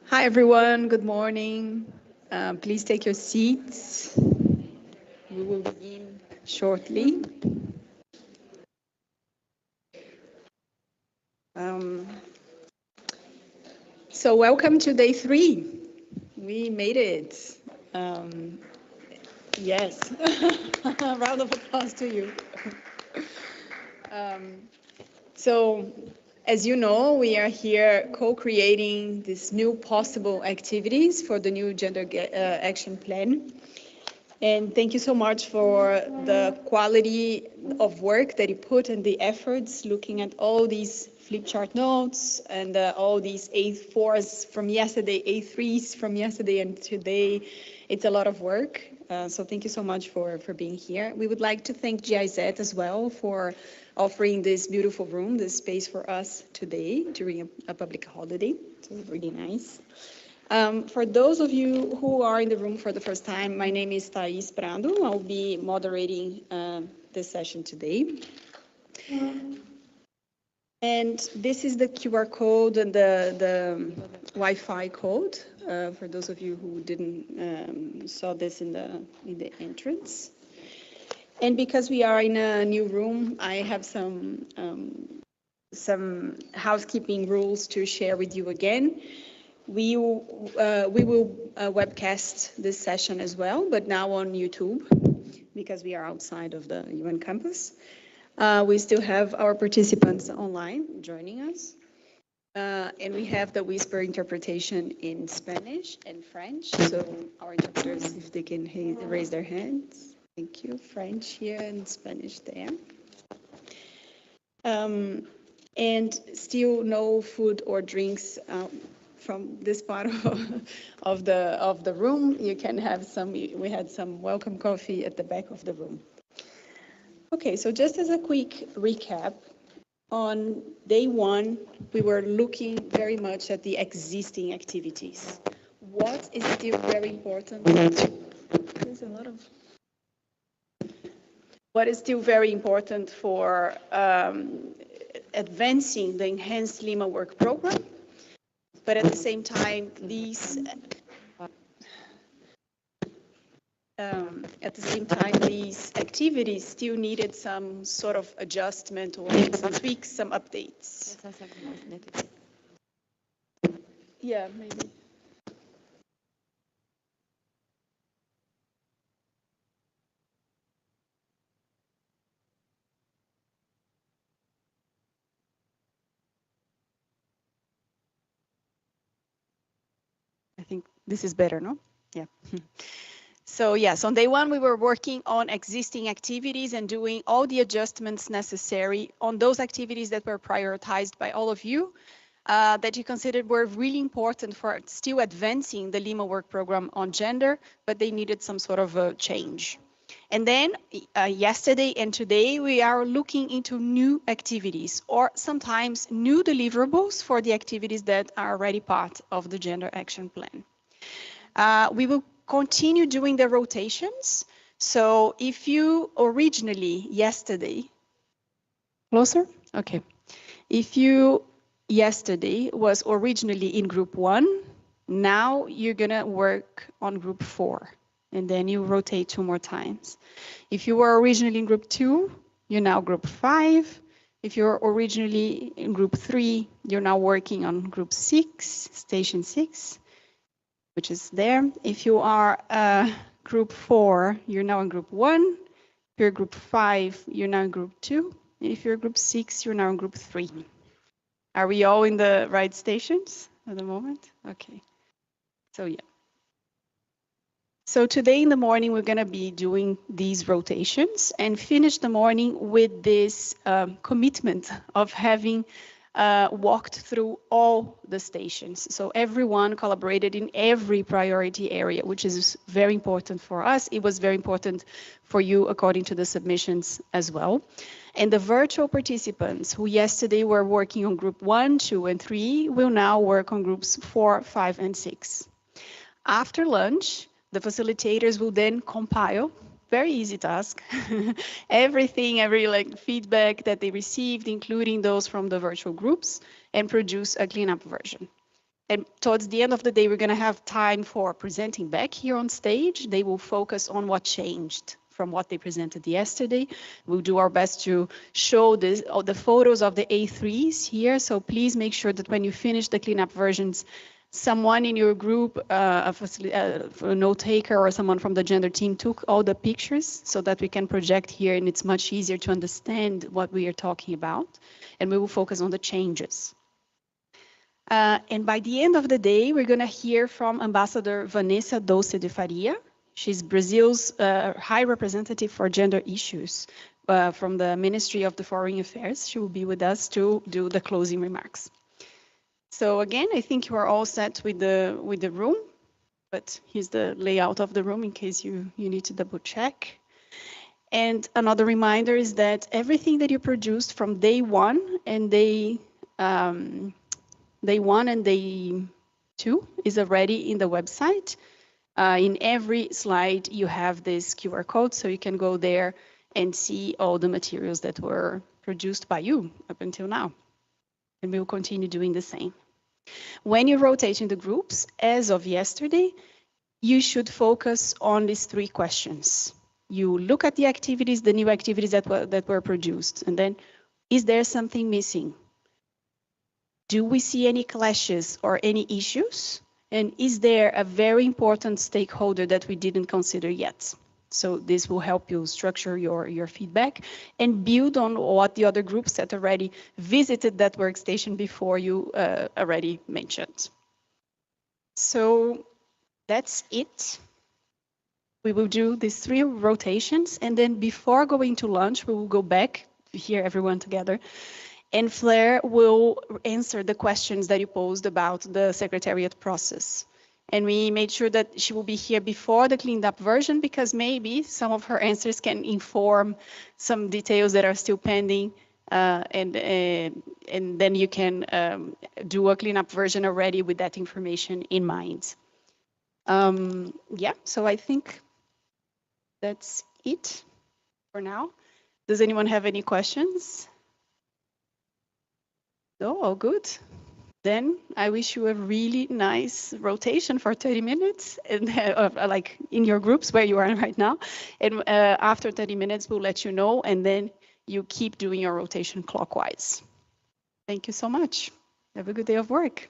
Hi, everyone. Good morning. Please take your seats. We will begin shortly. Um, so, welcome to day 3. We made it. Um, yes. A round of applause to you. Um, so, as you know, we are here co-creating these new possible activities for the new Gender Action Plan. And thank you so much for the quality of work that you put and the efforts looking at all these flip chart notes and all these A4s from yesterday, A3s from yesterday and today. It's a lot of work. So thank you so much for being here. We would like to thank GIZ as well for offering this beautiful room, this space for us today during a public holiday. So really nice. For those of you who are in the room for the first time, my name is Thais Prado. I'll be moderating this session today. And this is the QR code and the Wi-Fi code for those of you who didn't saw this in the entrance. And because we are in a new room, I have some housekeeping rules to share with you again. We will webcast this session as well, but now on YouTube, because we are outside of the UN campus. We still have our participants online joining us. And we have the whisper interpretation in Spanish and French. So our interpreters, if they can raise their hands. Thank you. French here and Spanish there. And still no food or drinks from this part of the room. You can have some. We had some welcome coffee at the back of the room. Okay, so just as a quick recap, on day 1, we were looking very much at the existing activities. What is still very important? There's a lot of. What is still very important for advancing the Enhanced Lima Work Program, but at the same time, these activities still needed some sort of adjustment or some tweaks, some updates. Yeah, maybe. I think this is better, no? Yeah. So yes, on day 1, we were working on existing activities and doing all the adjustments necessary on those activities that were prioritized by all of you, that you considered were really important for still advancing the Lima Work Program on gender, but they needed some sort of a change. And then yesterday and today, we are looking into new activities or sometimes new deliverables for the activities that are already part of the Gender Action Plan. We will continue doing the rotations. So if you originally yesterday, closer? Okay. If you yesterday was originally in group 1, now you're gonna work on group 4, and then you rotate 2 more times. If you were originally in group 2, you're now group 5. If you're originally in group 3, you're now working on group 6, station 6. Which is there. If you are group 4, you're now in group 1. If you're group 5, you're now in group 2. And if you're group 6, you're now in group 3. Are we all in the right stations at the moment? Okay. So yeah. So today in the morning, we're going to be doing these rotations and finish the morning with this commitment of having walked through all the stations. So everyone collaborated in every priority area, which is very important for us. It was very important for you according to the submissions as well. And the virtual participants who yesterday were working on group 1, 2, and 3 will now work on groups 4, 5, and 6. After lunch, the facilitators will then compile, very easy task, every feedback that they received, including those from the virtual groups, and produce a cleanup version. And towards the end of the day, we're going to have time for presenting back here on stage. They will focus on what changed from what they presented yesterday. We'll do our best to show this, all the photos of the A3s here. So please make sure that when you finish the cleanup versions, someone in your group, a note taker or someone from the gender team took all the pictures so that we can project here, and it's much easier to understand what we are talking about. And we will focus on the changes. And by the end of the day, we're going to hear from Ambassador Vanessa Doce de Faria. She's Brazil's High Representative for Gender Issues from the Ministry of the Foreign Affairs. She will be with us to do the closing remarks. So again, I think you are all set with the room, but here's the layout of the room in case you need to double check. And another reminder is that everything that you produced from day one and day 1 and day 2 is already in the website. In every slide, you have this QR code, so you can go there and see all the materials that were produced by you up until now. And we will continue doing the same. When you rotate in the groups, as of yesterday, you should focus on these 3 questions. You look at the activities, the new activities that were produced, and then, is there something missing? Do we see any clashes or any issues? And is there a very important stakeholder that we didn't consider yet? So this will help you structure your feedback and build on what the other groups that already visited that workstation before you already mentioned. So that's it. We will do these 3 rotations, and then before going to lunch, we will go back to hear everyone together. And Flare will answer the questions that you posed about the secretariat process. And we made sure that she will be here before the cleaned up version, because maybe some of her answers can inform some details that are still pending. And then you can do a cleanup version already with that information in mind. Yeah, so I think that's it for now. Does anyone have any questions? No, all good. Then I wish you a really nice rotation for 30 minutes, and like in your groups where you are right now. And after 30 minutes, we'll let you know, and then you keep doing your rotation clockwise. Thank you so much. Have a good day of work.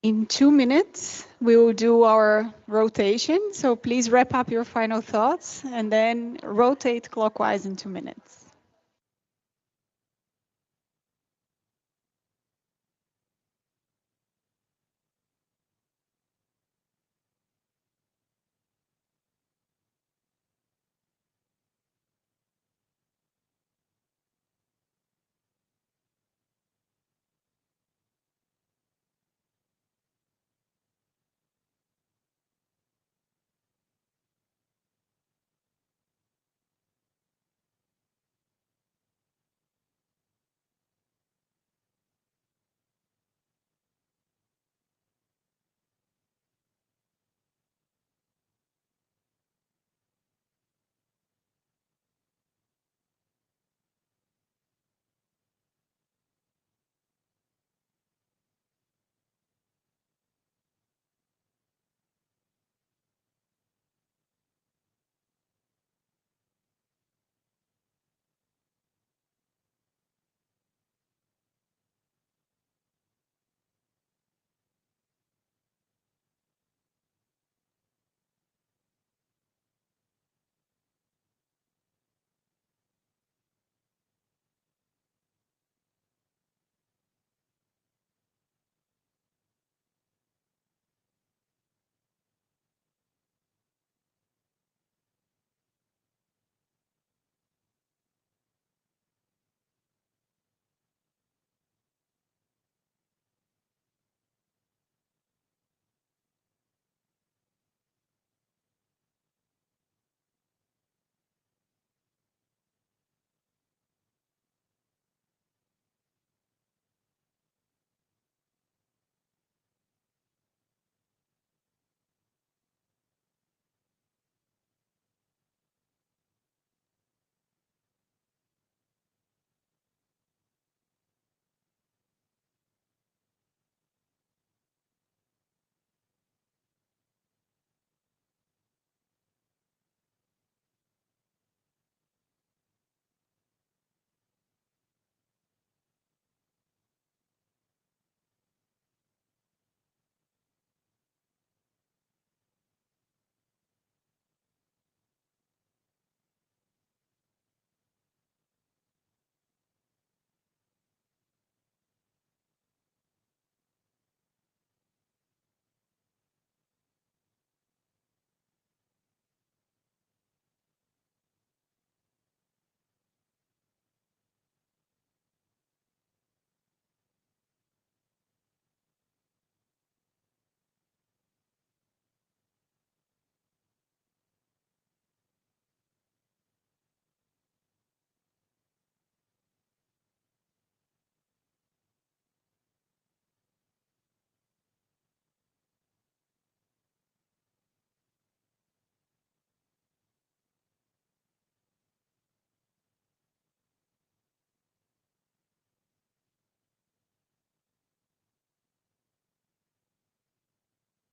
In 2 minutes, we will do our rotation. So please wrap up your final thoughts and then rotate clockwise in 2 minutes.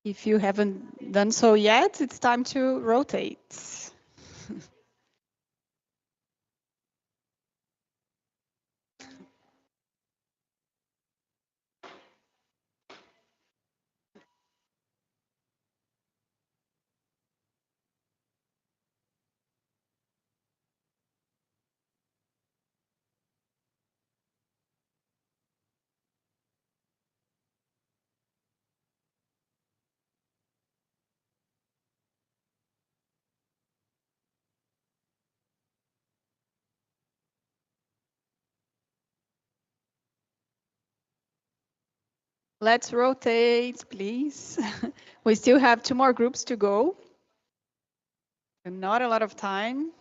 If you haven't done so yet, it's time to rotate. Let's rotate, please. We still have 2 more groups to go. And not a lot of time.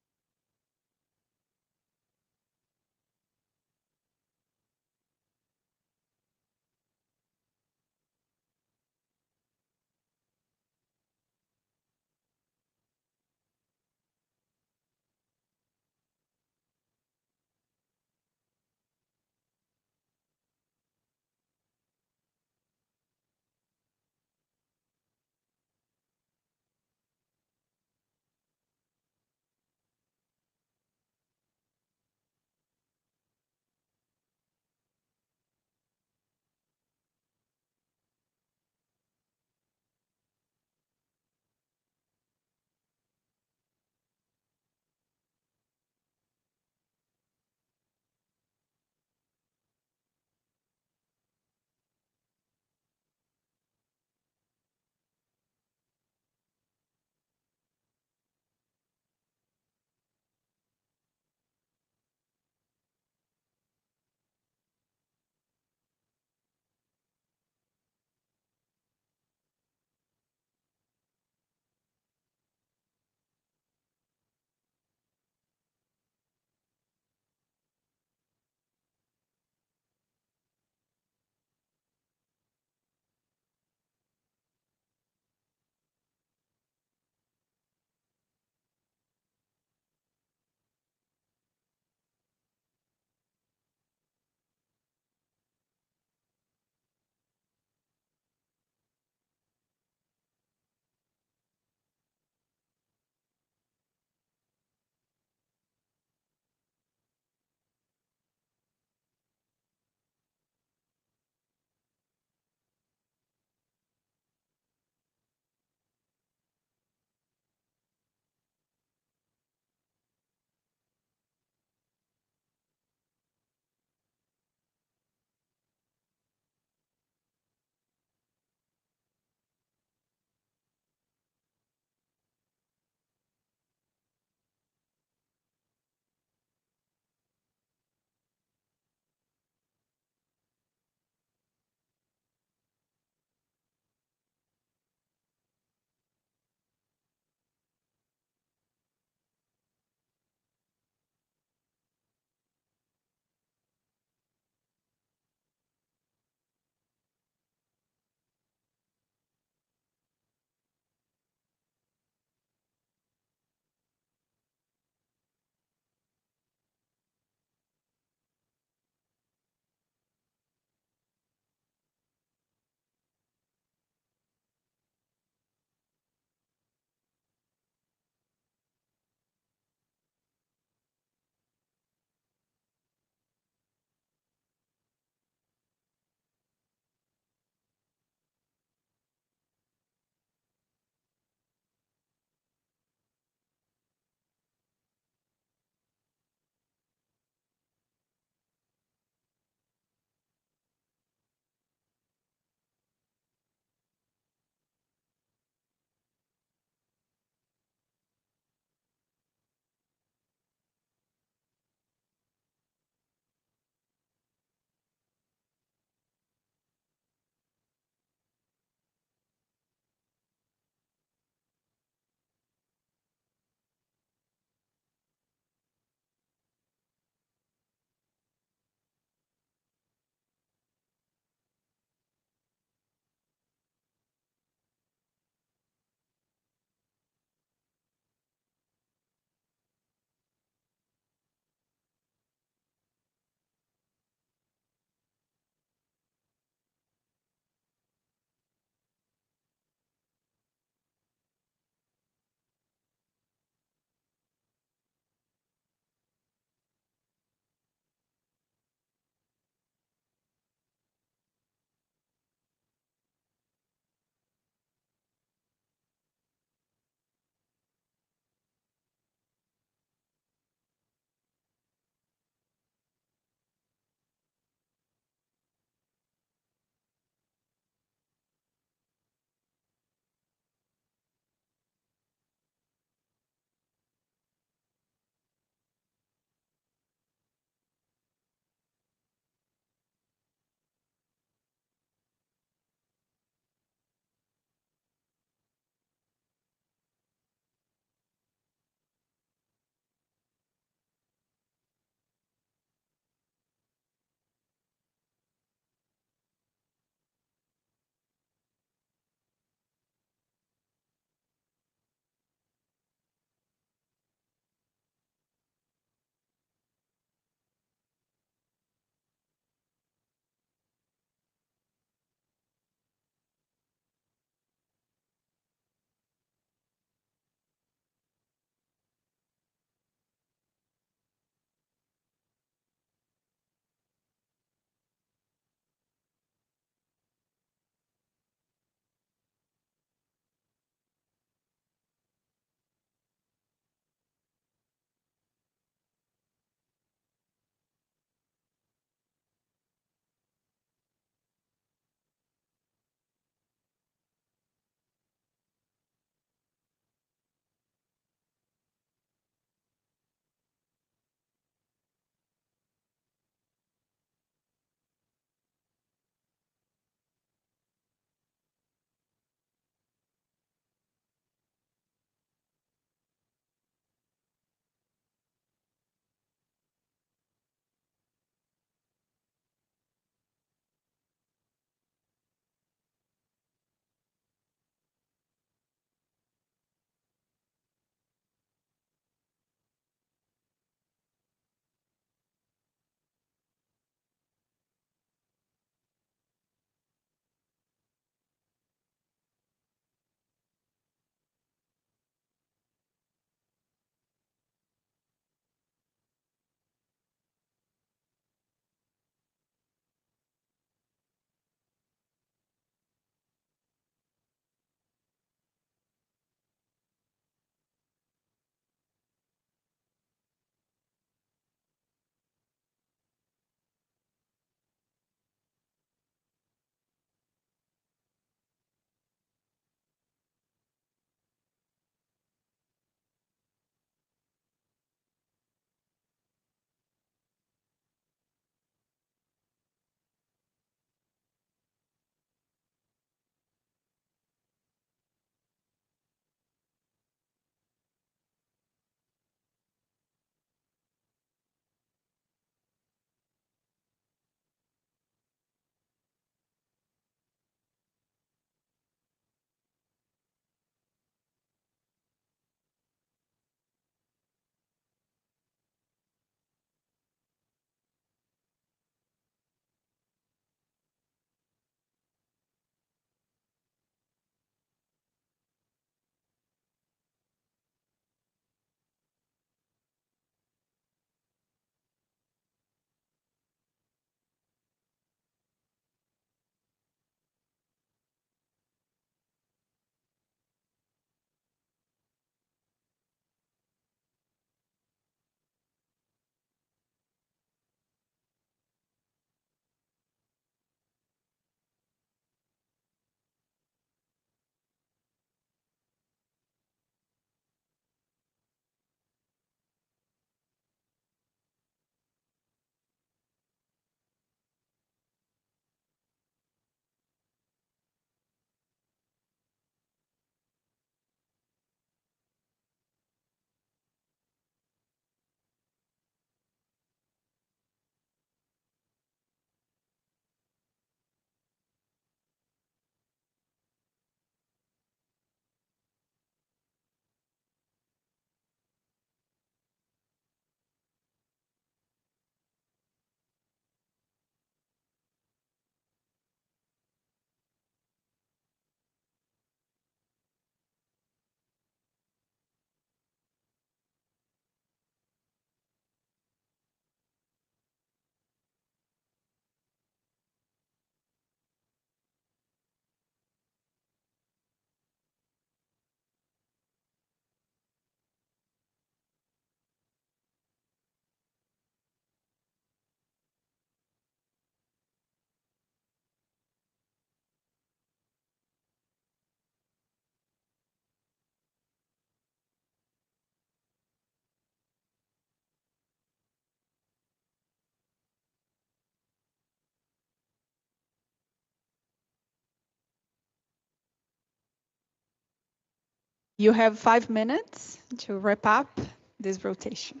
You have 5 minutes to wrap up this rotation.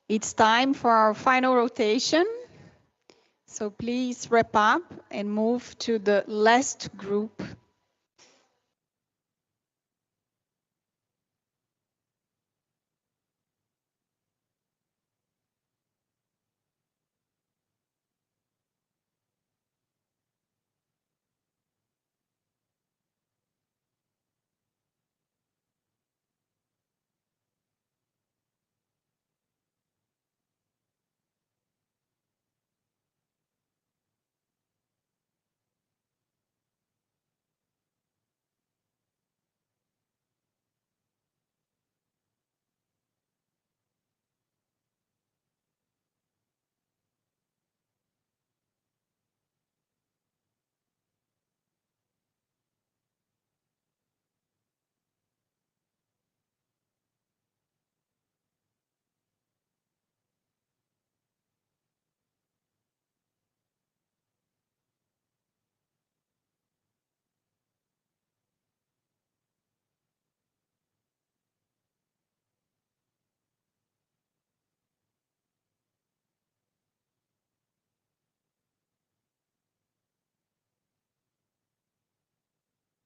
It's time for our final rotation. So please wrap up and move to the last group.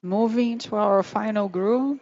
Moving to our final group.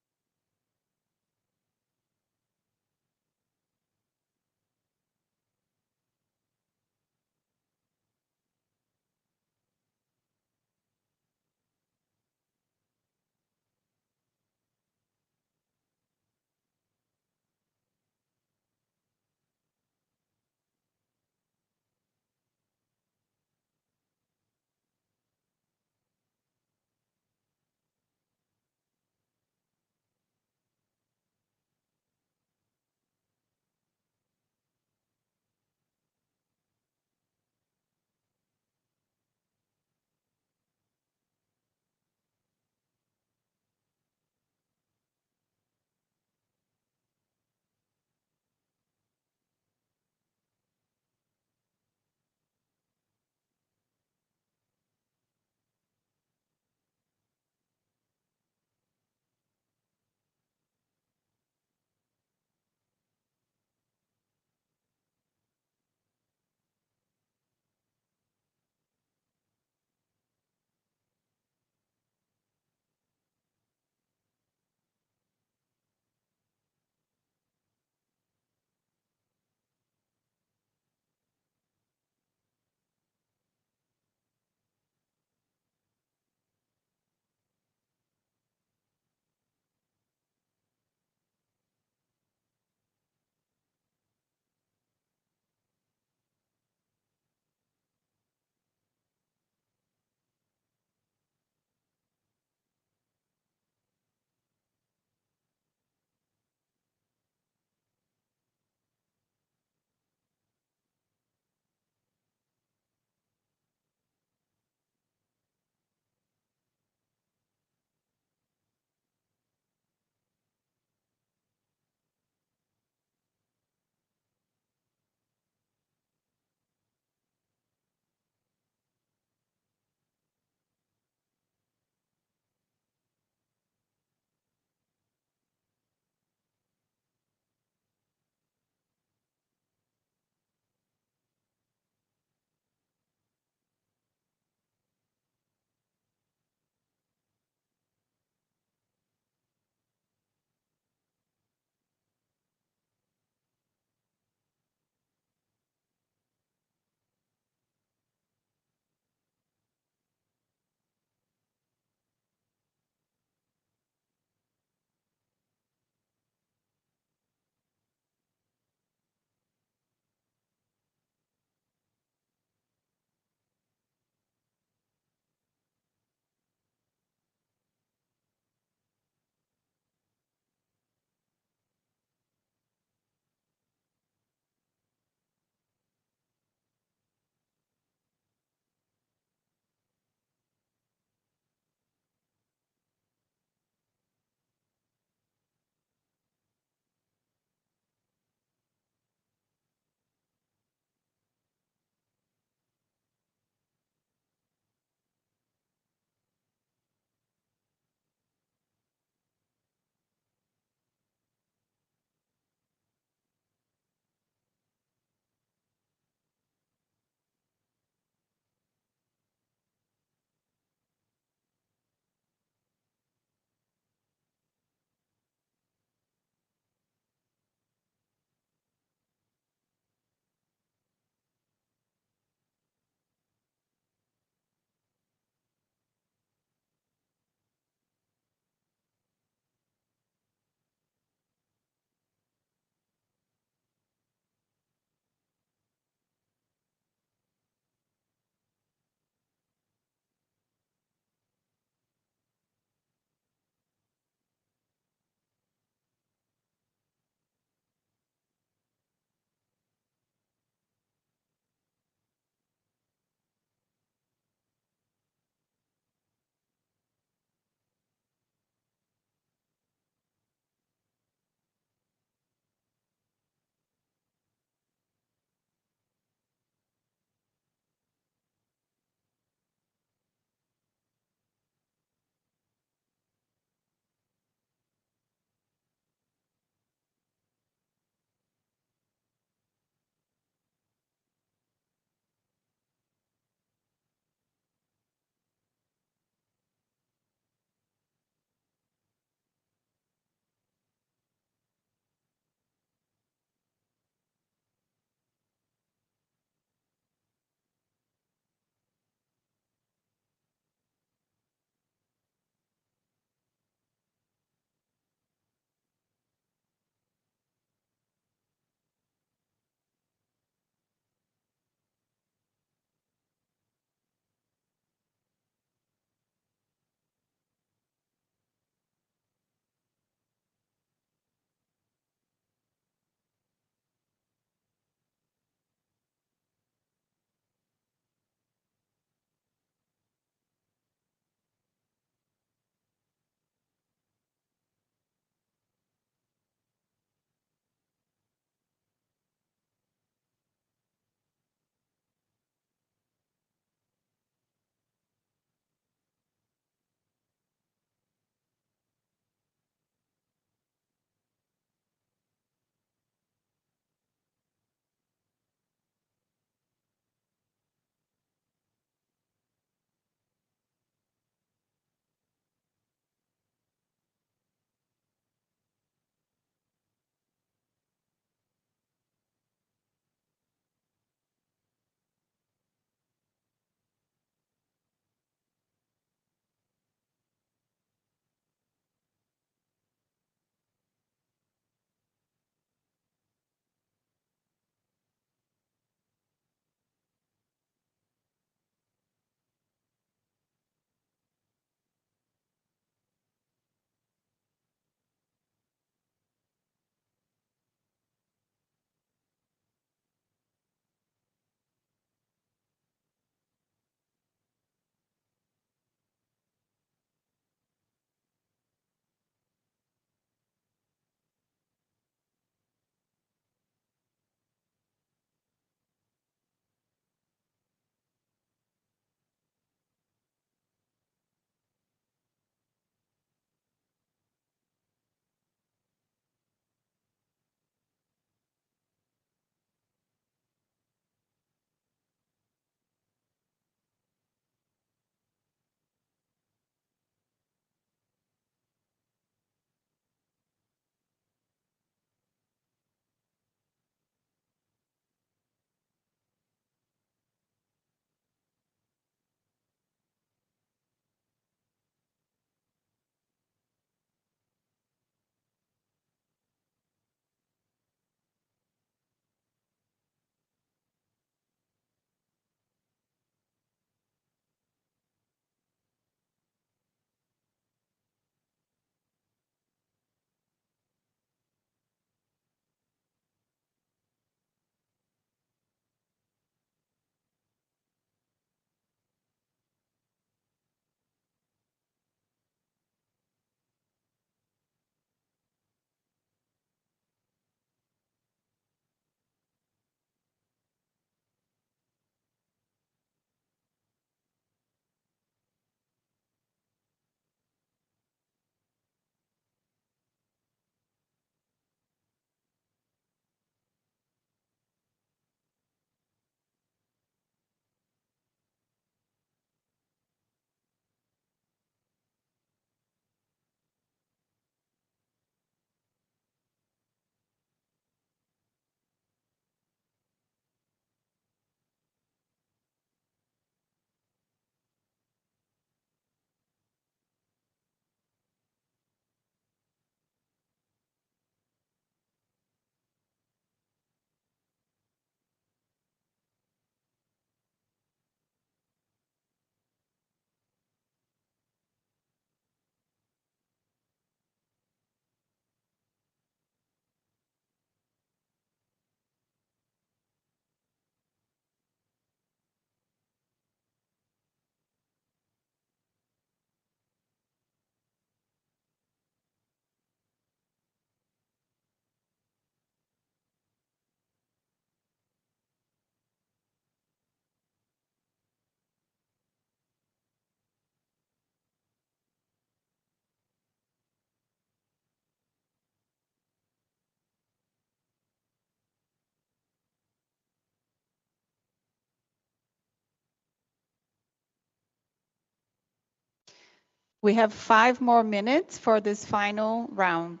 We have 5 more minutes for this final round.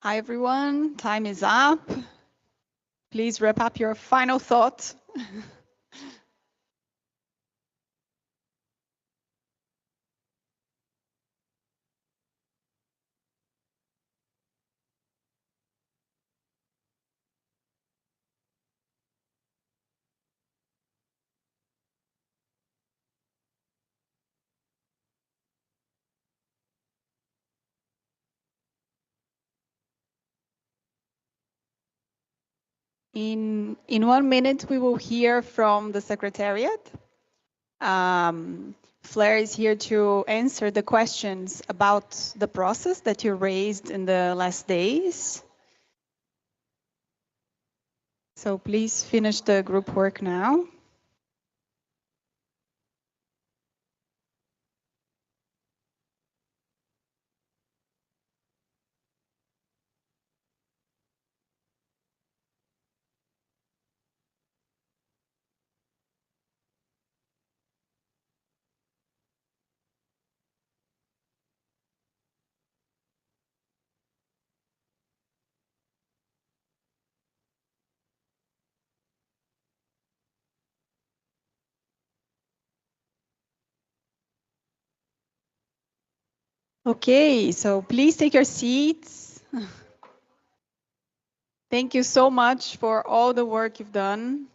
Hi, everyone. Time is up. Please wrap up your final thoughts. In 1 minute, we will hear from the Secretariat. Fleur is here to answer the questions about the process that you raised in the last days. So please finish the group work now. Okay, so please take your seats. Thank you so much for all the work you've done.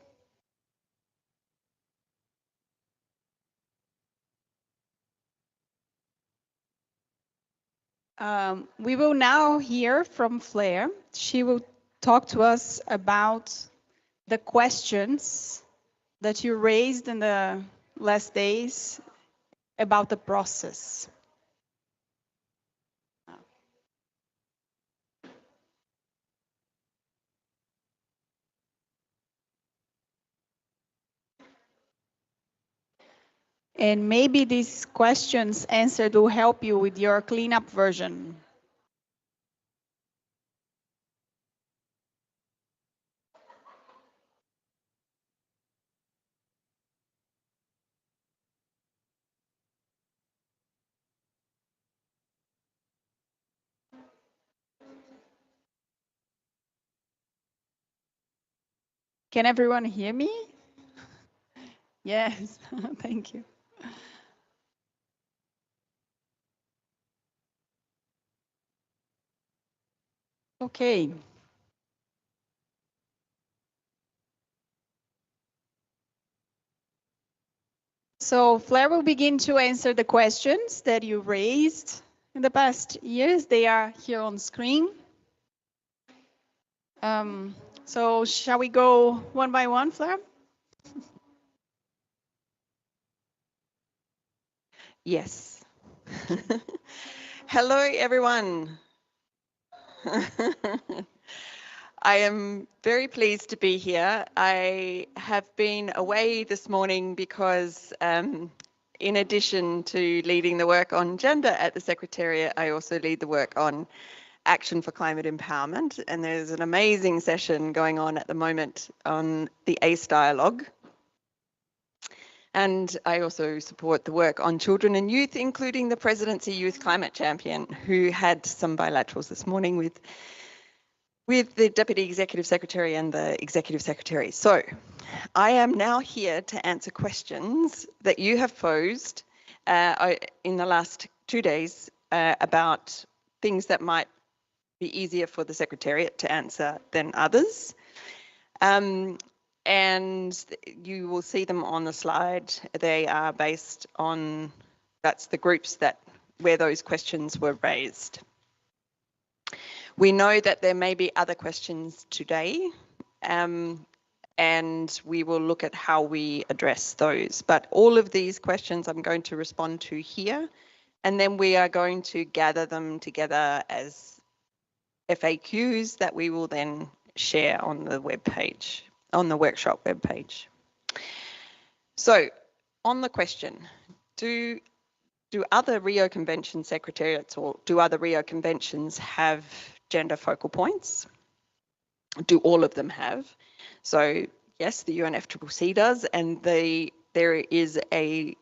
We will now hear from Fleur. She will talk to us about the questions that you raised in the last days about the process. And maybe these questions answered will help you with your cleanup version. Can everyone hear me? Yes, thank you. Okay. So Fleur will begin to answer the questions that you raised in the past years. They are here on screen. So shall we go one by one, Fleur? Yes. Hello, everyone. I am very pleased to be here. I have been away this morning because in addition to leading the work on gender at the Secretariat, I also lead the work on Action for Climate Empowerment. And there's an amazing session going on at the moment on the ACE dialogue. And I also support the work on children and youth, including the Presidency Youth Climate Champion, who had some bilaterals this morning with the Deputy Executive Secretary and the Executive Secretary. So I am now here to answer questions that you have posed in the last 2 days about things that might be easier for the Secretariat to answer than others. And you will see them on the slide. They are based on, that's the groups where those questions were raised. We know that there may be other questions today, and we will look at how we address those. But all of these questions I'm going to respond to here, and then we are going to gather them together as FAQs that we will then share on the webpage, on the workshop webpage. So on the question, do other Rio Convention secretariats or do other Rio Conventions have gender focal points? Do all of them have? So yes, the UNFCCC does, and there is a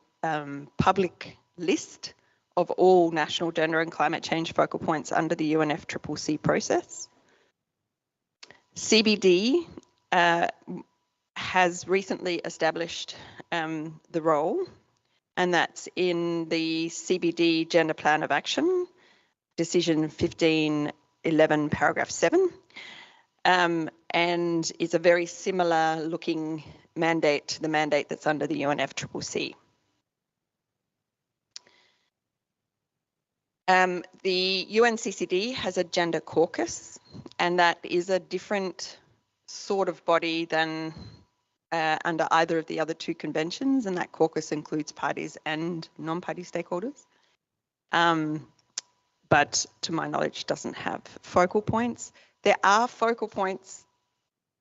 public list of all national gender and climate change focal points under the UNFCCC process. CBD has recently established the role, and that's in the CBD Gender Plan of Action, Decision 1511, paragraph 7, and is a very similar looking mandate to the mandate that's under the UNFCCC. The UNCCD has a gender caucus, and that is a different sort of body than under either of the other two conventions, and that caucus includes parties and non-party stakeholders. But to my knowledge, doesn't have focal points. There are focal points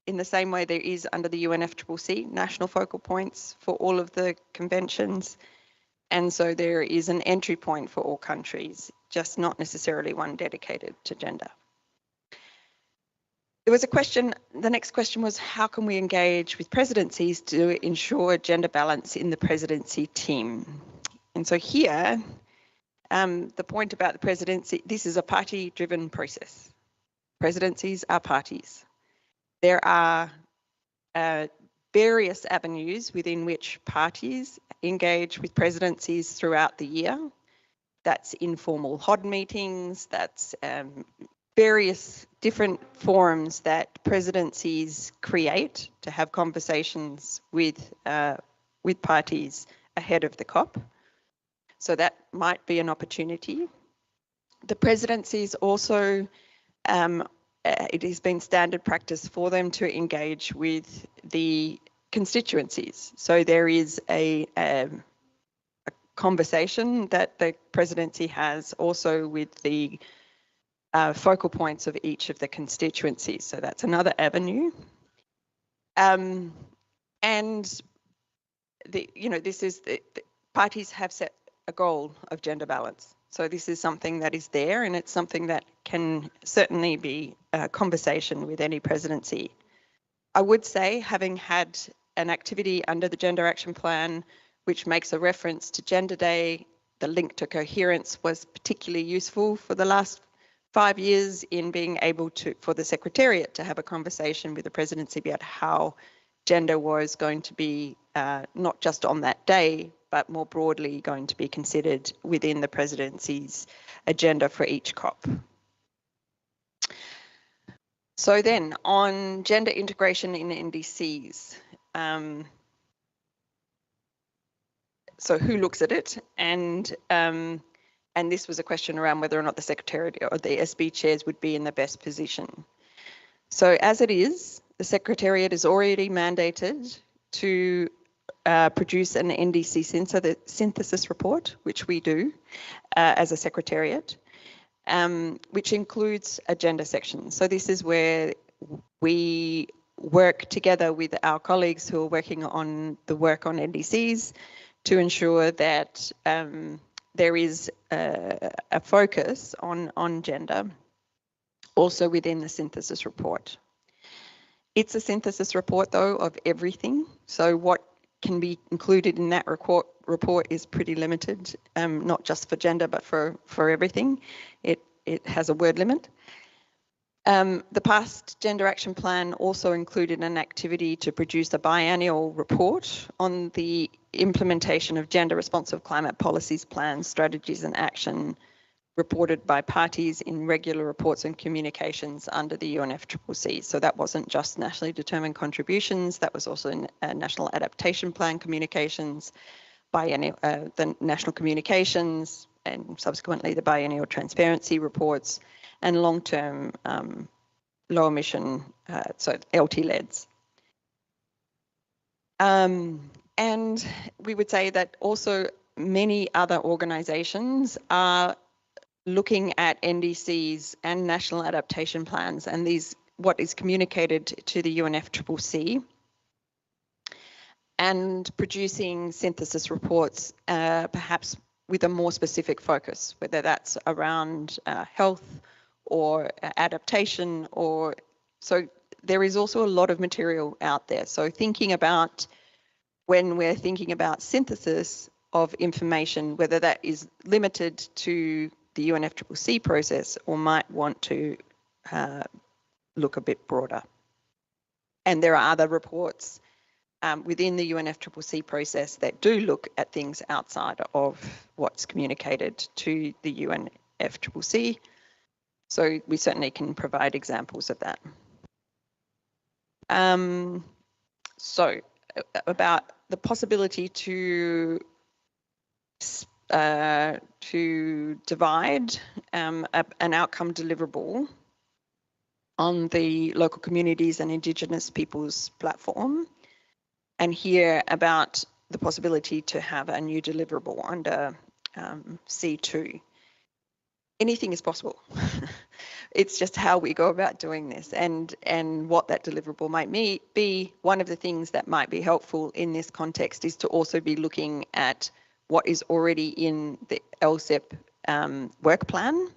in the same way there is under the UNFCCC, national focal points for all of the conventions. And so there is an entry point for all countries, just not necessarily one dedicated to gender. There was a question, the next question was, how can we engage with presidencies to ensure gender balance in the presidency team? And so here, the point about the presidency, this is a party-driven process. Presidencies are parties. There are various avenues within which parties engage with presidencies throughout the year. That's informal HOD meetings, that's various different forums that presidencies create to have conversations with parties ahead of the COP. So that might be an opportunity. The presidencies also, it has been standard practice for them to engage with the constituencies. So there is a conversation that the presidency has also with the focal points of each of the constituencies. So that's another avenue. And this is the parties have set a goal of gender balance. So this is something that is there, and it's something that can certainly be a conversation with any presidency. I would say, having had an activity under the Gender Action Plan which makes a reference to Gender Day, the link to coherence was particularly useful for the last 5 years in being able to, for the Secretariat to have a conversation with the presidency about how gender was going to be not just on that day, but more broadly going to be considered within the presidency's agenda for each COP. So then on gender integration in NDCs. So who looks at it? And this was a question around whether or not the Secretariat or the SB chairs would be in the best position. So as it is, the Secretariat is already mandated to produce an NDC synthesis report, which we do as a Secretariat, which includes agenda sections. So this is where we work together with our colleagues who are working on the work on NDCs to ensure that there is a focus on gender also within the synthesis report. It's a synthesis report, though, of everything. So what can be included in that report is pretty limited, not just for gender, but for everything. It has a word limit. The past Gender Action Plan also included an activity to produce a biennial report on the implementation of gender-responsive climate policies, plans, strategies and action reported by parties in regular reports and communications under the UNFCCC. So that wasn't just nationally determined contributions, that was also in National Adaptation Plan communications, the national communications, and subsequently the biennial transparency reports, and long-term low emission, so LT-LEDs. And we would say that also many other organisations are looking at NDCs and national adaptation plans and what is communicated to the UNFCCC and producing synthesis reports, perhaps with a more specific focus, whether that's around health or adaptation, or so there is also a lot of material out there. So thinking about, when we're thinking about synthesis, of information, whether that is limited to the UNFCCC process or might want to look a bit broader. And there are other reports within the UNFCCC process that do look at things outside of what's communicated to the UNFCCC. So we certainly can provide examples of that. So about the possibility to divide an outcome deliverable on the local communities and Indigenous peoples platform, and hear about the possibility to have a new deliverable under C2. Anything is possible. It's just how we go about doing this and what that deliverable might be. One of the things that might be helpful in this context is to also be looking at what is already in the LSEP work plan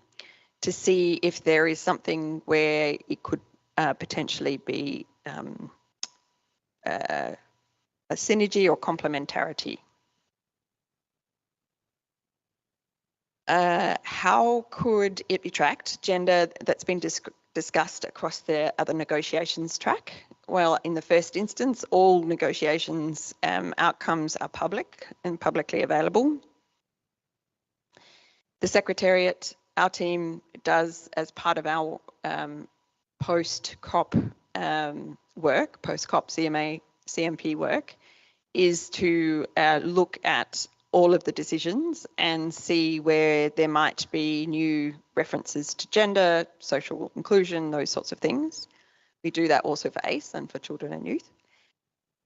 to see if there is something where it could potentially be a synergy or complementarity. How could it be tracked? Gender that's been discussed across the other negotiations track. Well, in the first instance, all negotiations outcomes are public and publicly available. The Secretariat, our team, does as part of our post-COP work, post-COP CMP work, is to look at all of the decisions and see where there might be new references to gender, social inclusion, those sorts of things. We do that also for ACE and for children and youth.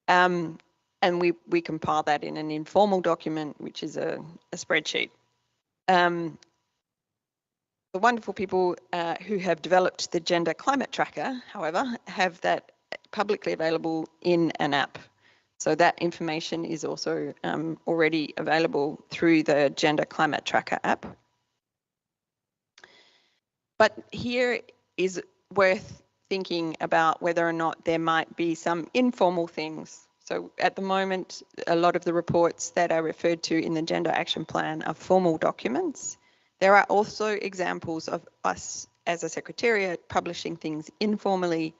And we compile that in an informal document, which is a spreadsheet. The wonderful people who have developed the Gender Climate Tracker, however, have that publicly available in an app. So that information is also already available through the Gender Climate Tracker app. But here is worth thinking about whether or not there might be some informal things. So at the moment, a lot of the reports that are referred to in the Gender Action Plan are formal documents. There are also examples of us as a Secretariat publishing things informally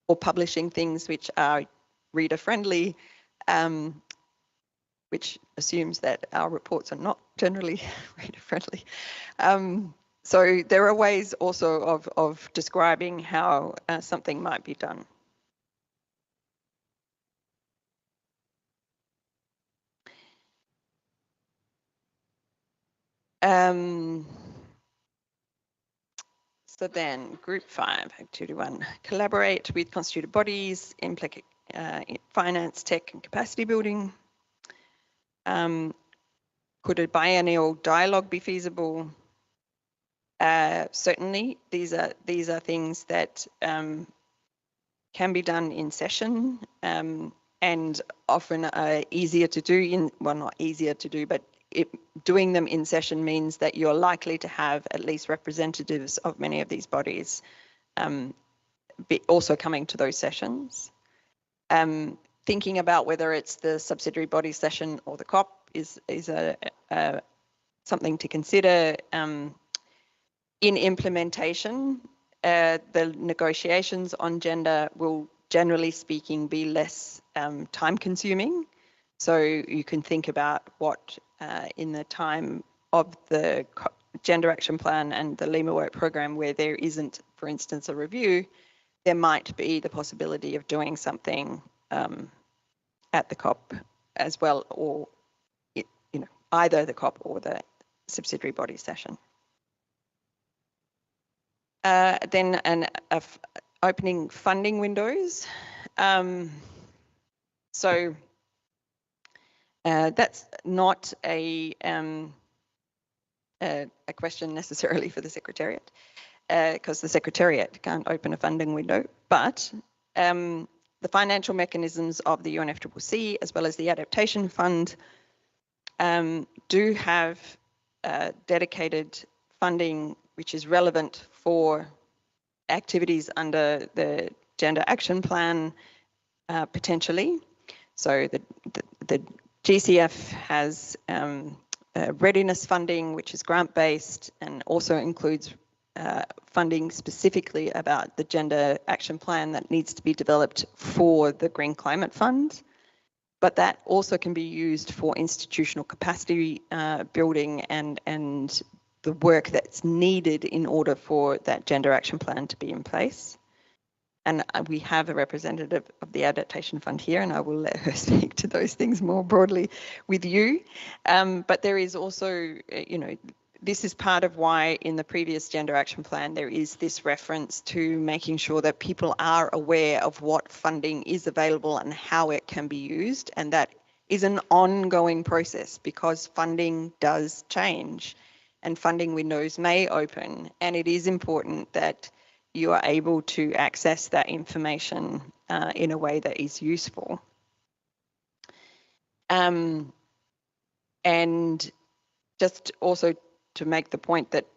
or publishing things which are reader friendly, which assumes that our reports are not generally reader friendly. So there are ways also of describing how something might be done. So then group 5, activity 1, collaborate with constituted bodies, implicate finance, tech and capacity building. Could a biennial dialogue be feasible? Certainly, these are things that can be done in session and often are easier to do well, not easier to do, but doing them in session means that you're likely to have at least representatives of many of these bodies also coming to those sessions. Thinking about whether it's the subsidiary body session or the COP is something to consider. In implementation, the negotiations on gender will, generally speaking, be less time consuming. So you can think about what in the time of the Gender Action Plan and the Lima Work Program where there isn't, for instance, a review, there might be the possibility of doing something at the COP as well, or either the COP or the subsidiary body session. Then opening funding windows. So that's not a question necessarily for the Secretariat, because the Secretariat can't open a funding window, but the financial mechanisms of the UNFCCC as well as the Adaptation Fund do have dedicated funding which is relevant for activities under the Gender Action Plan potentially. So the GCF has readiness funding, which is grant-based and also includes funding specifically about the gender action plan that needs to be developed for the Green Climate Fund. But that also can be used for institutional capacity building and the work that's needed in order for that gender action plan to be in place. And we have a representative of the Adaptation Fund here, and I will let her speak to those things more broadly with you. But there is also, this is part of why in the previous Gender Action Plan, there is this reference to making sure that people are aware of what funding is available and how it can be used. And that is an ongoing process because funding does change and funding windows may open. And it is important that you are able to access that information in a way that is useful. And just also to make the point that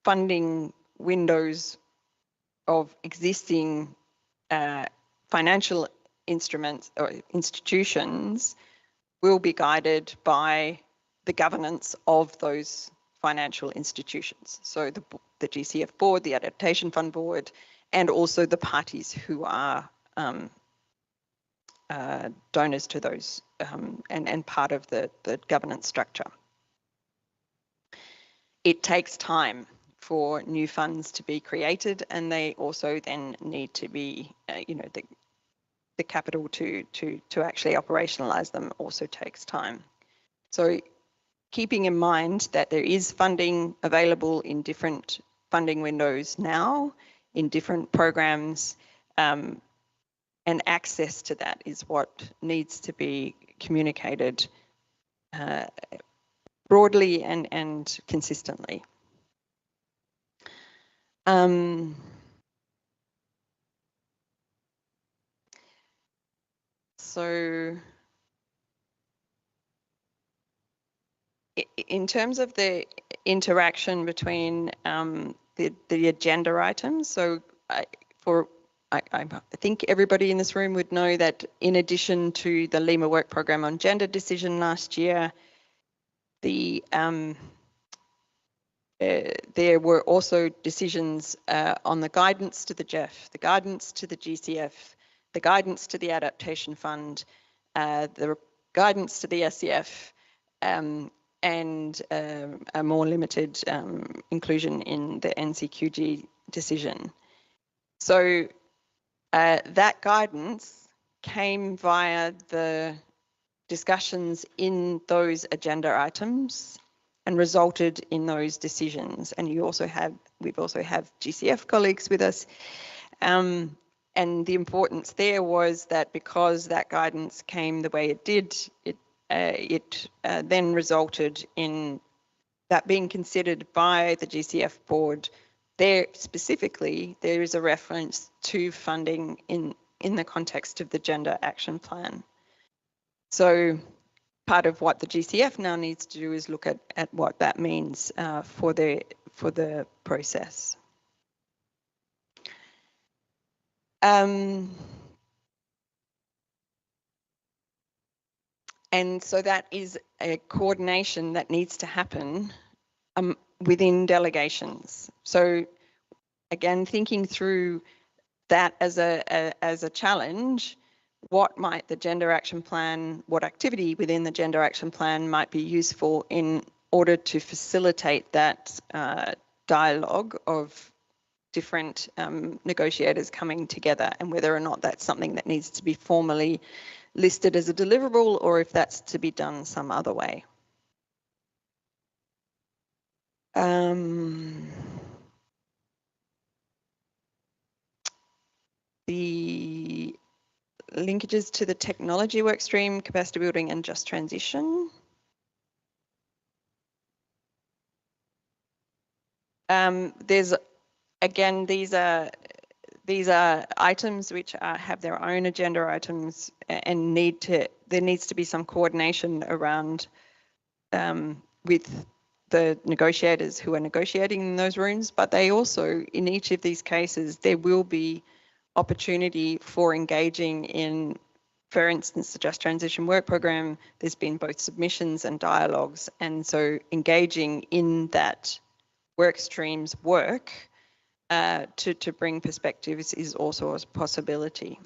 funding windows of existing financial instruments or institutions will be guided by the governance of those financial institutions. So the GCF board, the Adaptation Fund board, and also the parties who are donors to those and part of the governance structure. It takes time for new funds to be created, and they also then need to be, the capital to actually operationalize them also takes time. So keeping in mind that there is funding available in different funding windows now, in different programs, and access to that is what needs to be communicated broadly and consistently. So in terms of the interaction between the agenda items, so I think everybody in this room would know that in addition to the Lima Work Programme on Gender decision last year, there were also decisions on the guidance to the GEF, the guidance to the GCF, the guidance to the Adaptation Fund, the guidance to the SEF, and a more limited inclusion in the NCQG decision. So that guidance came via the discussions in those agenda items and resulted in those decisions. And we've also have GCF colleagues with us. And the importance there was that because that guidance came the way it did, it then resulted in that being considered by the GCF board. There specifically, there is a reference to funding in the context of the Gender Action Plan. So part of what the GCF now needs to do is look at what that means for the process. And so that is a coordination that needs to happen within delegations. So again, thinking through that as a challenge, what might the Gender Action Plan, what activity within the Gender Action Plan might be useful in order to facilitate that dialogue of different negotiators coming together, and whether or not that's something that needs to be formally listed as a deliverable or if that's to be done some other way. The linkages to the technology workstream, capacity building and just transition. There's, again, these are items which have their own agenda items and there needs to be some coordination around with the negotiators who are negotiating in those rooms, but they also, in each of these cases, there will be opportunity for engaging in for instance, the Just Transition Work Program, there's been both submissions and dialogues. And so engaging in that work streams work to bring perspectives is also a possibility.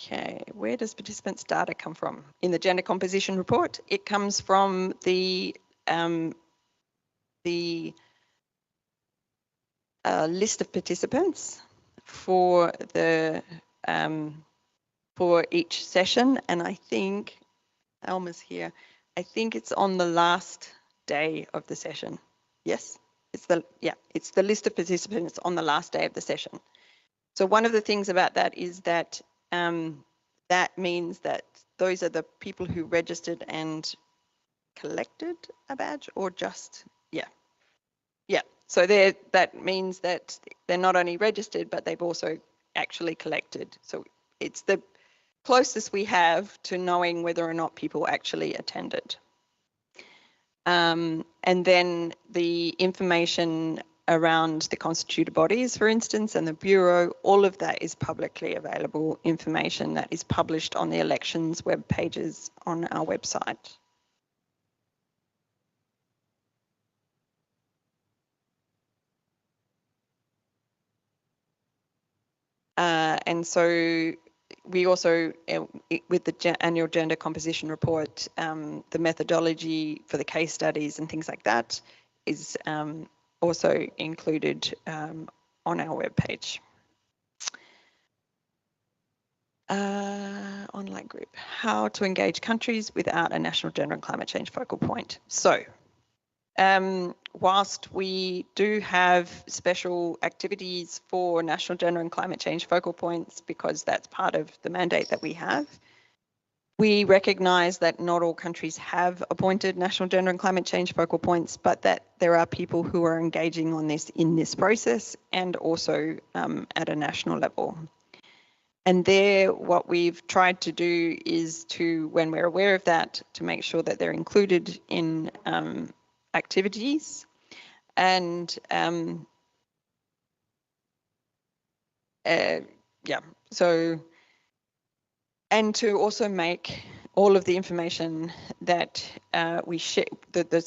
Okay, where does participants' data come from? In the gender composition report, it comes from the list of participants for the for each session, and I think Alma's here. I think it's on the last day of the session. Yes, it's the list of participants on the last day of the session. So one of the things about that is that that means that those are the people who registered and collected a badge, or just, yeah. So that means that they're not only registered, but they've also actually collected. So it's the closest we have to knowing whether or not people actually attended. And then the information around the constituted bodies, for instance, and the Bureau, all of that is publicly available information that is published on the elections web pages on our website. And so we also, with the annual gender composition report, the methodology for the case studies and things like that is also included on our webpage. Online group, how to engage countries without a national gender and climate change focal point. So whilst we do have special activities for national gender and climate change focal points, because that's part of the mandate that we have, we recognise that not all countries have appointed national gender and climate change focal points, but that there are people who are engaging on this in this process, and also at a national level. And there, what we've tried to do is to, when we're aware of that, to make sure that they're included in activities, and and to also make all of the information that we share, the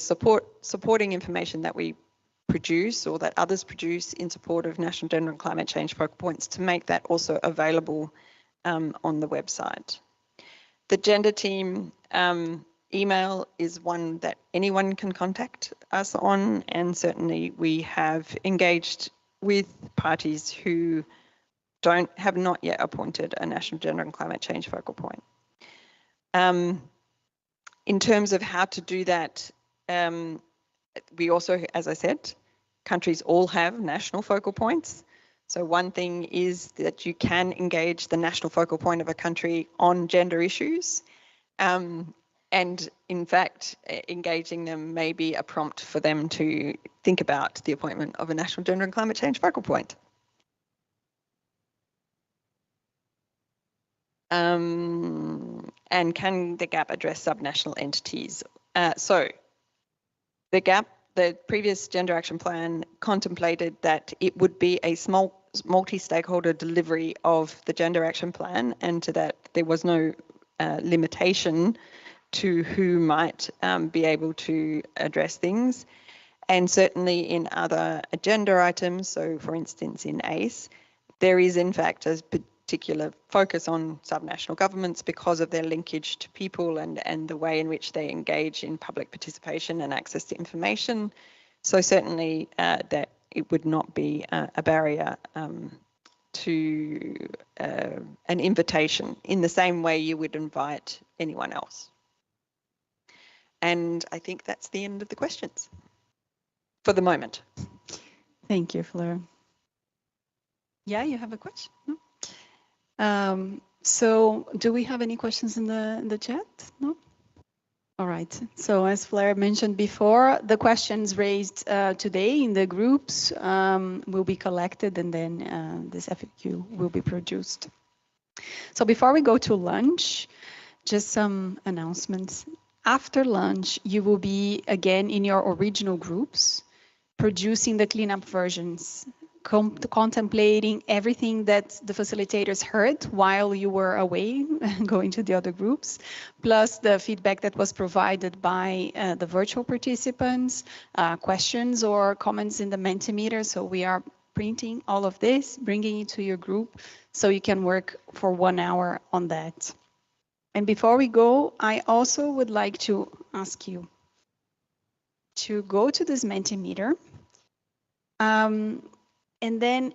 supporting information that we produce or that others produce in support of national gender and climate change focal points, to make that also available on the website. The gender team email is one that anyone can contact us on, and certainly we have engaged with parties who have not yet appointed a national gender and climate change focal point. In terms of how to do that, we also, as I said, countries all have national focal points. So one thing is that you can engage the national focal point of a country on gender issues. And in fact, engaging them may be a prompt for them to think about the appointment of a national gender and climate change focal point. And can the GAP address subnational entities? So the GAP, the previous Gender Action Plan, contemplated that it would be a small multi-stakeholder delivery of the Gender Action Plan, and to that there was no limitation to who might be able to address things. And certainly in other agenda items, so for instance in ACE, there is in fact a particular focus on subnational governments because of their linkage to people and the way in which they engage in public participation and access to information. So certainly that it would not be a barrier to an invitation in the same way you would invite anyone else. And I think that's the end of the questions for the moment. Thank you, Fleur. Yeah, you have a question? No? So do we have any questions in the chat? No? All right. So as Fleur mentioned before, the questions raised today in the groups will be collected, and then this FAQ will be produced. So before we go to lunch, just some announcements. after lunch, you will be again in your original groups, producing the cleanup versions, contemplating everything that the facilitators heard while you were away, going to the other groups, plus the feedback that was provided by the virtual participants, questions or comments in the Mentimeter. So we are printing all of this, bringing it to your group so you can work for 1 hour on that. And before we go, I also would like to ask you to go to this Mentimeter and then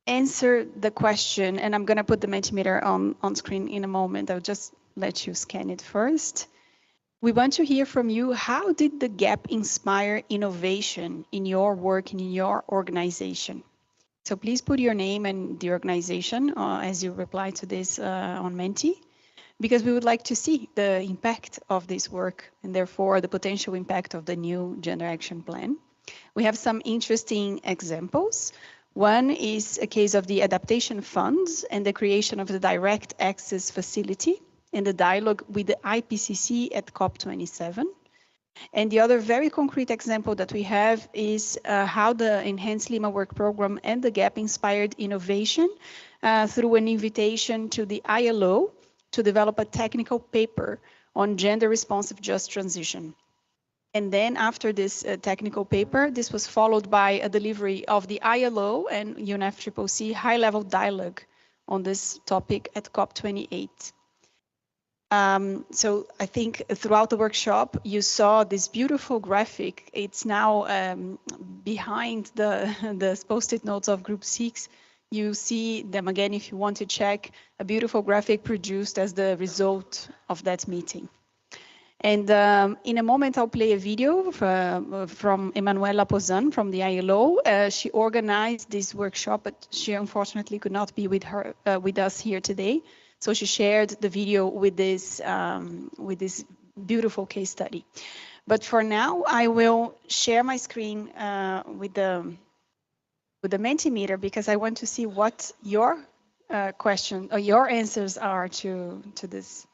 answer the question, and I'm going to put the Mentimeter on screen in a moment. I'll just let you scan it first. We want to hear from you. How did the GAP inspire innovation in your work and in your organization? So please put your name and the organization as you reply to this on Menti, because we would like to see the impact of this work and therefore the potential impact of the new Gender Action Plan. We have some interesting examples. One is a case of the adaptation funds and the creation of the direct access facility and the dialogue with the IPCC at COP27. And the other very concrete example that we have is how the Enhanced Lima Work Program and the GAP inspired innovation through an invitation to the ILO to develop a technical paper on gender responsive just transition. And then after this technical paper, this was followed by a delivery of the ILO and UNFCCC high-level dialogue on this topic at COP28. So I think throughout the workshop, you saw this beautiful graphic. It's now behind the post-it notes of Group 6. You see them again if you want to check, a beautiful graphic produced as the result of that meeting. And in a moment, I'll play a video from Emanuela Pozan from the ILO. She organized this workshop, but she unfortunately could not be with us here today. So she shared the video with this beautiful case study. But for now, I will share my screen with the Mentimeter because I want to see what your question or your answers are to this.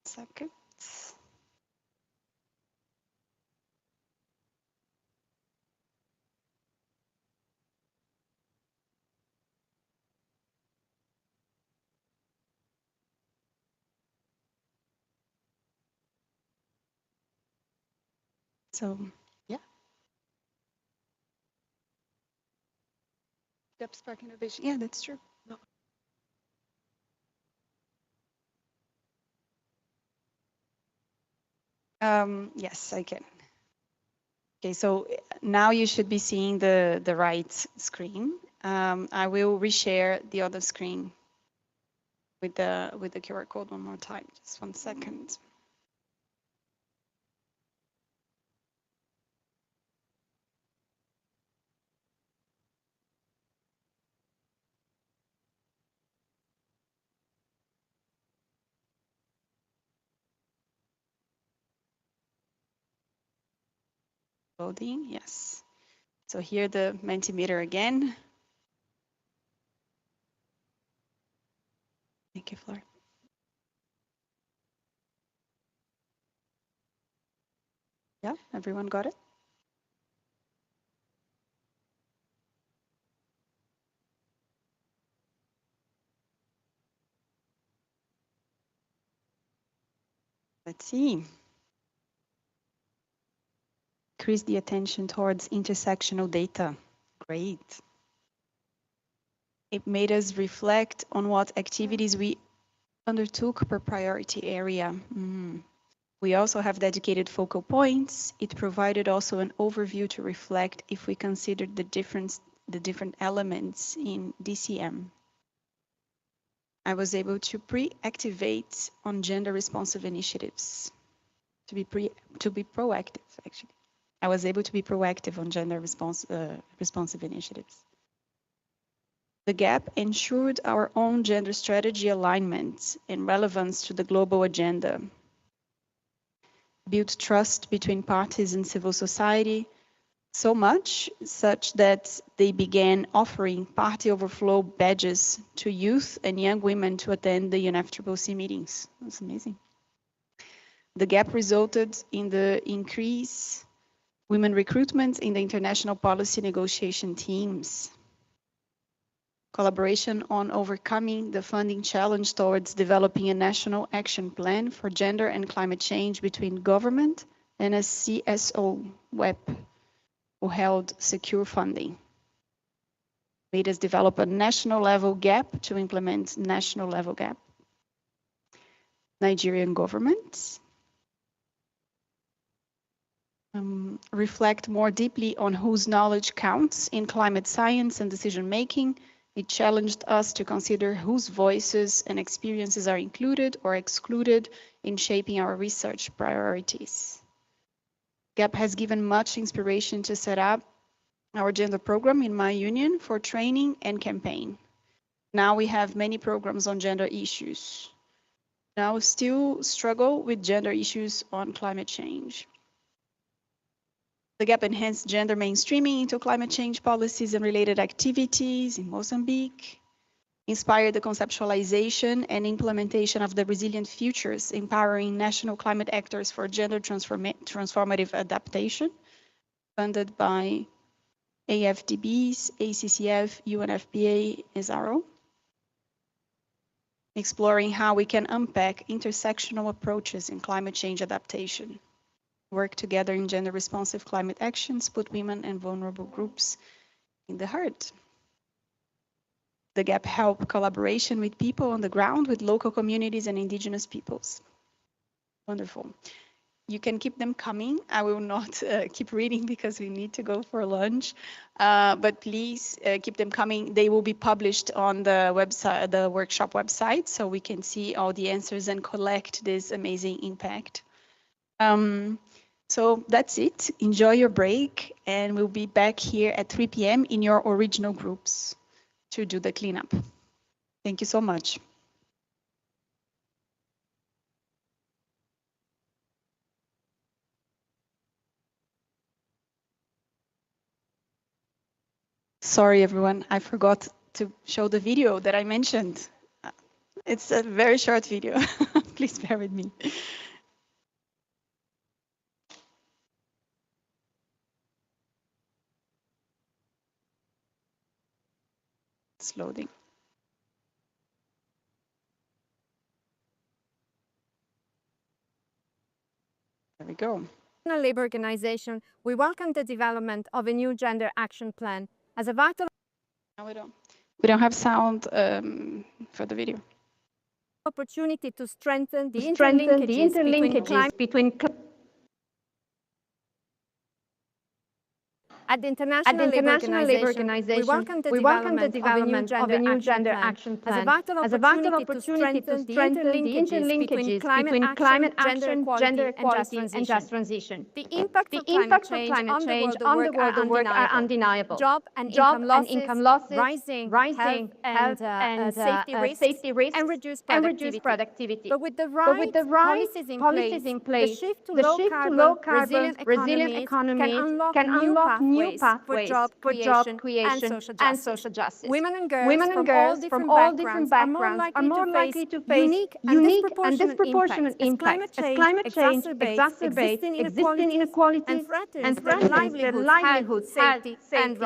Second. So, yeah. GAP Spark Innovation. Yeah, that's true. No. Yes, I can. Okay, so now you should be seeing the right screen. I will reshare the other screen with the QR code one more time. Just 1 second. Loading, yes. So here the Mentimeter again. Thank you, Flora. Yeah, everyone got it? Let's see. Increase the attention towards intersectional data. Great. It made us reflect on what activities we undertook per priority area. We also have dedicated focal points. It provided also an overview to reflect if we considered the different elements in DCM. I was able to pre-activate on gender responsive initiatives, to be proactive, actually. I was able to be proactive on gender responsive initiatives. The GAP ensured our own gender strategy alignment and relevance to the global agenda. built trust between parties and civil society, so much such that they began offering party overflow badges to youth and young women to attend the UNFCCC meetings. That's amazing. The gap resulted in the increase women recruitment in the international policy negotiation teams. Collaboration on overcoming the funding challenge towards developing a national action plan for gender and climate change between government and a CSO, WEP, who held secure funding. Made us develop a national level gap to implement national level gap. Nigerian government. Reflect more deeply on whose knowledge counts in climate science and decision making. It challenged us to consider whose voices and experiences are included or excluded in shaping our research priorities. GAP has given much inspiration to set up our gender program in my union for training and campaign. Now we have many programs on gender issues. Now still struggle with gender issues on climate change. The GAP enhanced gender mainstreaming into climate change policies and related activities in Mozambique, inspired the conceptualization and implementation of the Resilient Futures, empowering national climate actors for gender transformative adaptation, funded by AFDBs, ACCF, UNFPA, SRO, exploring how we can unpack intersectional approaches in climate change adaptation. Work together in gender-responsive climate actions, put women and vulnerable groups in the heart. The GAP help collaboration with people on the ground, with local communities and indigenous peoples. Wonderful. You can keep them coming. I will not keep reading because we need to go for lunch, but please keep them coming. They will be published on the website, the workshop website, so we can see all the answers and collect this amazing impact. So that's it. Enjoy your break, and we'll be back here at 3 p.m. in your original groups to do the cleanup. Thank you so much. Sorry, everyone. I forgot to show the video that I mentioned. It's a very short video. Please bear with me. It's loading. There we go. National Labour Organization, we welcome the development of a new gender action plan as a vital. No, we don't have sound for the video. Opportunity to strengthen the interlinkages between At the International Labour Organization, we welcome the development of a new gender action plan as a vital opportunity to strengthen the interlinkages between climate action, gender equality, and just transition. The impact of climate change on the world of work are undeniable. Job and income losses, rising health and safety risks, and reduced productivity. But with the right policies in place, the shift to low carbon, resilient economies can unlock new pathways for job creation and social justice. Women and girls from all different backgrounds are more likely to face unique and disproportionate impacts as climate change exacerbates existing inequalities and threatens their livelihoods, safety, and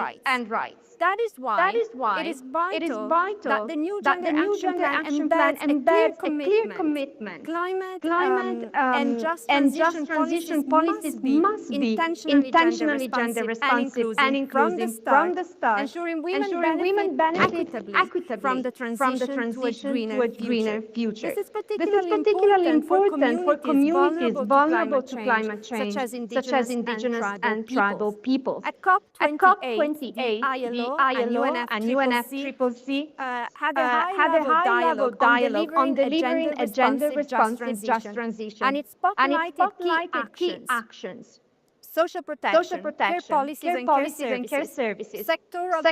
rights. That is why it is vital that the new gender action plan embeds a clear commitment. Climate and just transition policies must be intentionally gender responsive and inclusive from the start, ensuring women benefit equitably from the transition to a greener future. This is particularly important for communities vulnerable to climate change, such as indigenous and tribal peoples. At COP28, the ILO and UNFCCC had a high-level dialogue on delivering a gender-responsive just transition, and it spotlighted key actions. social protection, care policies and care services, sectoral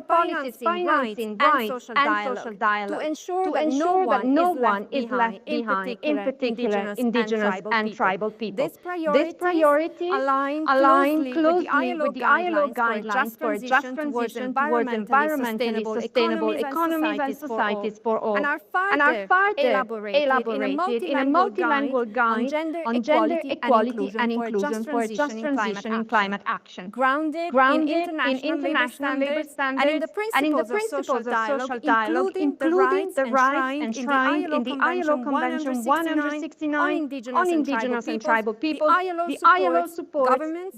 policies, financing, rights, and social dialogue, to ensure that no one is left behind, in particular indigenous and tribal people. These priorities align closely with the ILO guidelines for a just transition towards environmentally sustainable economies and societies for all, and are further elaborated in a multilingual guide on gender equality and inclusion for a just transition in climate action, grounded in international labor standards and in the principles of social dialogue, including the rights enshrined in the ILO Convention 169 on indigenous and tribal people. The ILO supports governments,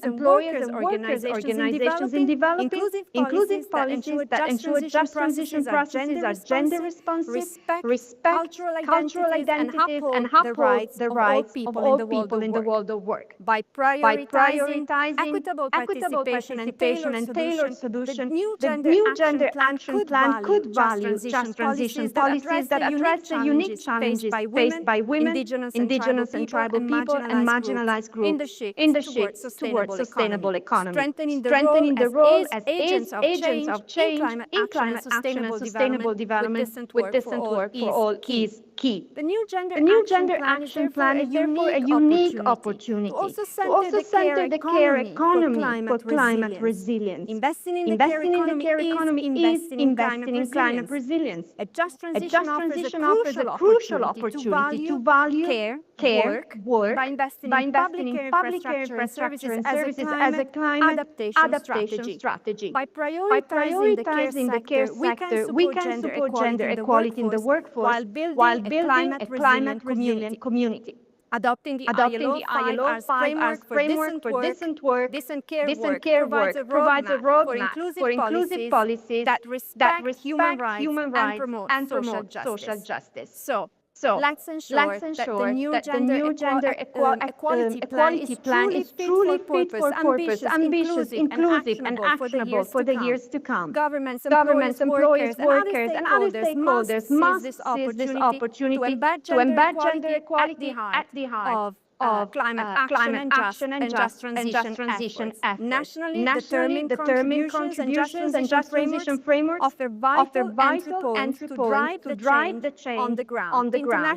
employers, and workers' organizations in developing inclusive policies that ensure just transition processes are gender responsive, respect cultural identities, and uphold the rights of all people in the world of work. By prioritizing equitable participation and tailored solutions, the new gender action plan could value just transition policies that address the unique challenges faced by women, indigenous and tribal people, and marginalized groups in the shift towards sustainable economy. Strengthening the role as agents of change in climate action and sustainable development with decent work for all is key. The new gender action plan is therefore a unique opportunity to also center the care economy for climate resilience. Investing in the care economy is investing in climate resilience. A just transition offers a crucial opportunity to value care, work by investing in public care infrastructure and services as a climate adaptation strategy. By prioritizing the care sector, we can support gender equality in the workforce while building a climate resilient community. Adopting the ILO 5 as framework for decent work, decent care work provides a roadmap for inclusive policies that respect human rights and promote social justice. So let's ensure that the new gender equality plan is truly fit for purpose, ambitious, inclusive, and actionable for the years to come. Governments, employers, workers, and other stakeholders must seize this opportunity to embed gender equality at the heart of climate action and just transition efforts. Nationally determined contributions and just transition frameworks offer vital entry points to drive the change on the ground.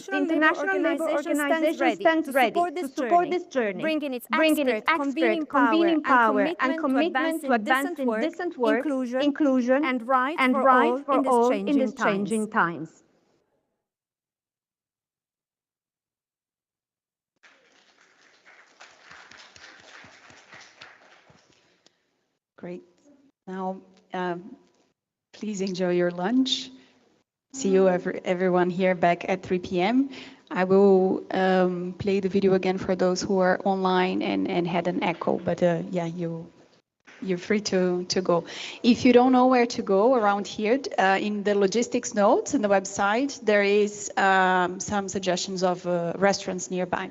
The International Labour Organization stands ready to support this journey, bringing its expert convening power and commitment to advancing decent work, inclusion, and rights for all in these changing times. Great. Now, please enjoy your lunch. See you everyone here back at 3 p.m. I will play the video again for those who are online and had an echo, but yeah, you're free to go. If you don't know where to go around here, in the logistics notes in the website, there is some suggestions of restaurants nearby.